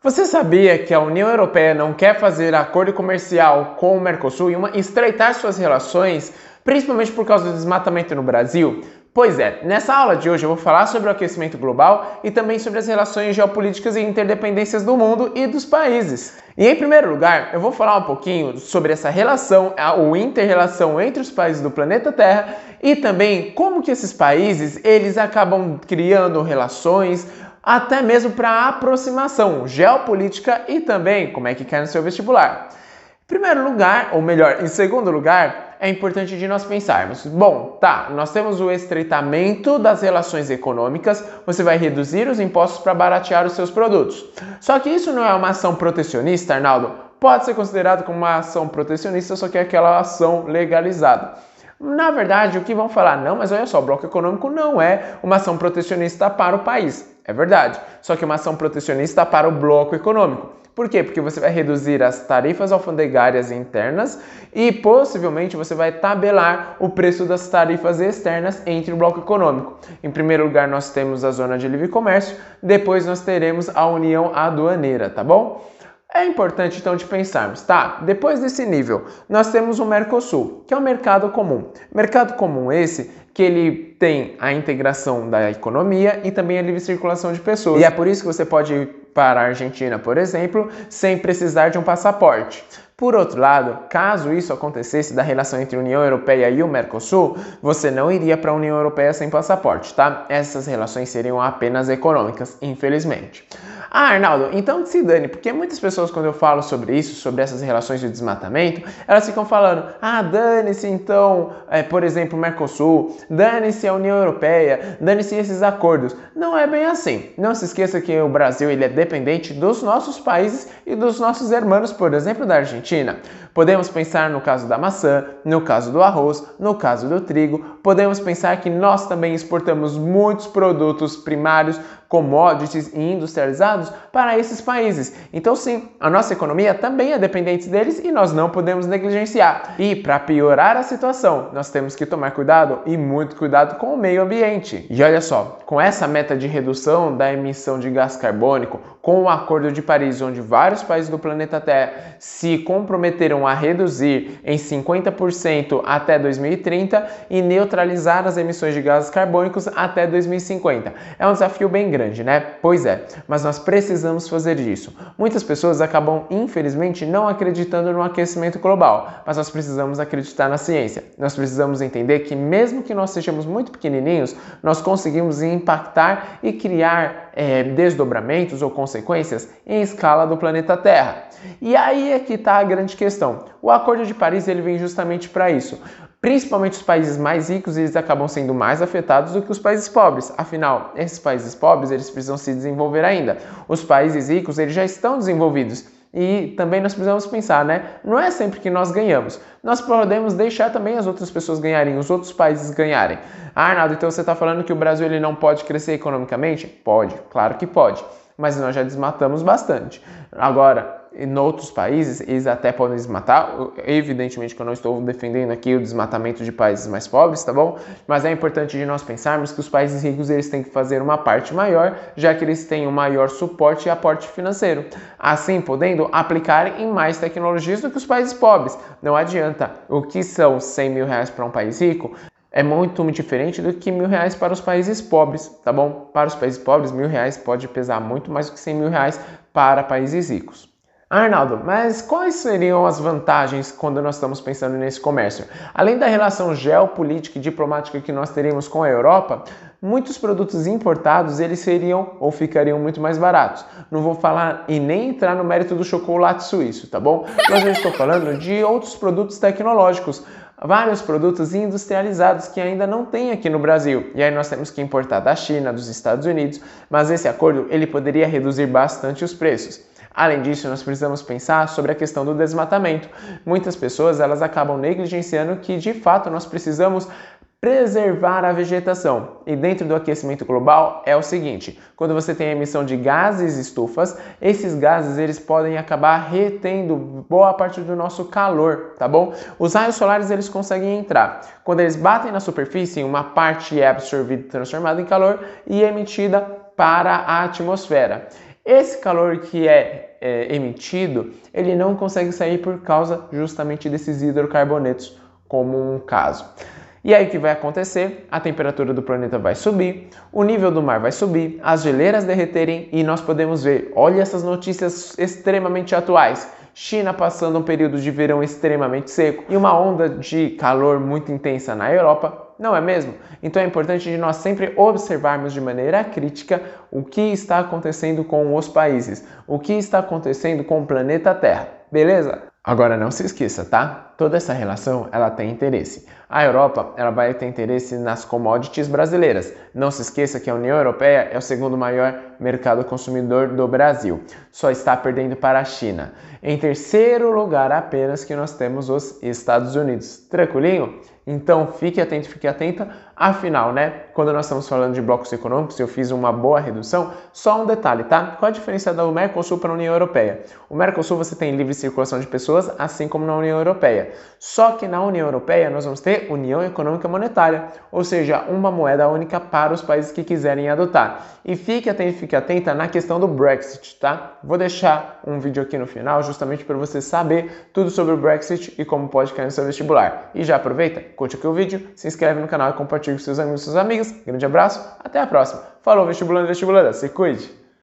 Você sabia que a União Europeia não quer fazer acordo comercial com o Mercosul e estreitar suas relações, principalmente por causa do desmatamento no Brasil? Pois é, nessa aula de hoje eu vou falar sobre o aquecimento global e também sobre as relações geopolíticas e interdependências do mundo e dos países. E em primeiro lugar, eu vou falar um pouquinho sobre essa relação, ou inter-relação entre os países do planeta Terra e também como que esses países eles acabam criando relações, até mesmo para aproximação geopolítica e também como é que cai no seu vestibular. Em primeiro lugar, ou melhor, em segundo lugar, é importante de nós pensarmos, bom, nós temos o estreitamento das relações econômicas, você vai reduzir os impostos para baratear os seus produtos. Só que isso não é uma ação protecionista, Arnaldo? Pode ser considerado como uma ação protecionista, só que é aquela ação legalizada. Na verdade, o que vão falar? Não, mas olha só, o bloco econômico não é uma ação protecionista para o país. É verdade, só que é uma ação protecionista para o bloco econômico. Por quê? Porque você vai reduzir as tarifas alfandegárias internas e possivelmente você vai tabelar o preço das tarifas externas entre o bloco econômico. Em primeiro lugar, nós temos a zona de livre comércio, depois nós teremos a união aduaneira, tá bom? É importante então de pensarmos, depois desse nível, nós temos o Mercosul, que é o mercado comum. Mercado comum esse que ele tem a integração da economia e também a livre circulação de pessoas. E é por isso que você pode ir para a Argentina, por exemplo, sem precisar de um passaporte. Por outro lado, caso isso acontecesse da relação entre a União Europeia e o Mercosul, você não iria para a União Europeia sem passaporte, Essas relações seriam apenas econômicas, infelizmente. Arnaldo, então que se dane, porque muitas pessoas quando eu falo sobre isso, sobre essas relações de desmatamento, elas ficam falando, dane-se então, por exemplo, o Mercosul, dane-se a União Europeia, dane-se esses acordos. Não é bem assim. Não se esqueça que o Brasil ele é dependente dos nossos países e dos nossos irmãos, por exemplo, da Argentina. Podemos pensar no caso da maçã, no caso do arroz, no caso do trigo. Podemos pensar que nós também exportamos muitos produtos primários, commodities e industrializados para esses países. Então sim, a nossa economia também é dependente deles e nós não podemos negligenciar. E para piorar a situação, nós temos que tomar cuidado e muito cuidado com o meio ambiente. E olha só, com essa meta de redução da emissão de gás carbônico, com o Acordo de Paris, onde vários países do planeta Terra se comprometeram a reduzir em 50% até 2030 e neutralizar as emissões de gases carbônicos até 2050. É um desafio bem grande, né? Pois é, mas nós precisamos fazer isso. Muitas pessoas acabam, infelizmente, não acreditando no aquecimento global, mas nós precisamos acreditar na ciência. Nós precisamos entender que mesmo que nós sejamos muito pequenininhos, nós conseguimos impactar e criar desdobramentos ou consequências em escala do planeta Terra. E aí é que está a grande questão. O Acordo de Paris ele vem justamente para isso. Principalmente os países mais ricos, eles acabam sendo mais afetados do que os países pobres. Afinal, esses países pobres, eles precisam se desenvolver ainda. Os países ricos, eles já estão desenvolvidos. E também nós precisamos pensar, Não é sempre que nós ganhamos. Nós podemos deixar também as outras pessoas ganharem, os outros países ganharem. Arnaldo, então você está falando que o Brasil ele não pode crescer economicamente? Pode, claro que pode. Mas nós já desmatamos bastante. Agora, em outros países, eles até podem desmatar. Evidentemente que eu não estou defendendo aqui o desmatamento de países mais pobres, tá bom? Mas é importante de nós pensarmos que os países ricos eles têm que fazer uma parte maior, já que eles têm um maior suporte e aporte financeiro. Assim, podendo aplicar em mais tecnologias do que os países pobres. Não adianta. O que são 100 mil reais para um país rico é muito diferente do que 1.000 reais para os países pobres, tá bom? Para os países pobres, 1.000 reais pode pesar muito mais do que 100 mil reais para países ricos. Arnaldo, mas quais seriam as vantagens quando nós estamos pensando nesse comércio? Além da relação geopolítica e diplomática que nós teríamos com a Europa, muitos produtos importados eles seriam ou ficariam muito mais baratos. Não vou falar e nem entrar no mérito do chocolate suíço, tá bom? Mas eu estou falando de outros produtos tecnológicos, vários produtos industrializados que ainda não tem aqui no Brasil. E aí nós temos que importar da China, dos Estados Unidos, mas esse acordo ele poderia reduzir bastante os preços. Além disso, nós precisamos pensar sobre a questão do desmatamento. Muitas pessoas elas acabam negligenciando que, de fato, nós precisamos preservar a vegetação. E dentro do aquecimento global é o seguinte, quando você tem a emissão de gases estufas, esses gases eles podem acabar retendo boa parte do nosso calor, tá bom? Os raios solares eles conseguem entrar. Quando eles batem na superfície, uma parte é absorvida e transformada em calor e emitida para a atmosfera. Esse calor que é emitido, ele não consegue sair por causa justamente desses hidrocarbonetos, como um caso. E aí o que vai acontecer? A temperatura do planeta vai subir, o nível do mar vai subir, as geleiras derreterem e nós podemos ver, olha essas notícias extremamente atuais. China passando um período de verão extremamente seco e uma onda de calor muito intensa na Europa, não é mesmo? Então é importante de nós sempre observarmos de maneira crítica o que está acontecendo com os países, o que está acontecendo com o planeta Terra, beleza? Agora não se esqueça, tá? Toda essa relação, ela tem interesse. A Europa, ela vai ter interesse nas commodities brasileiras. Não se esqueça que a União Europeia é o segundo maior mercado consumidor do Brasil. Só está perdendo para a China. Em terceiro lugar apenas que nós temos os Estados Unidos. Tranquilinho? Então fique atento, fique atenta. Afinal, né, quando nós estamos falando de blocos econômicos, eu fiz uma boa redução. Só um detalhe, tá? Qual a diferença do Mercosul para a União Europeia? O Mercosul você tem livre circulação de pessoas, assim como na União Europeia. Só que na União Europeia nós vamos ter União Econômica Monetária, ou seja, uma moeda única para os países que quiserem adotar. E fique atento, fique atenta na questão do Brexit, tá? Vou deixar um vídeo aqui no final, justamente para você saber tudo sobre o Brexit e como pode cair no seu vestibular. E já aproveita, curte aqui o vídeo, se inscreve no canal e compartilha com seus amigos e suas amigas. Grande abraço, até a próxima. Falou, vestibulando e vestibulanda, se cuide!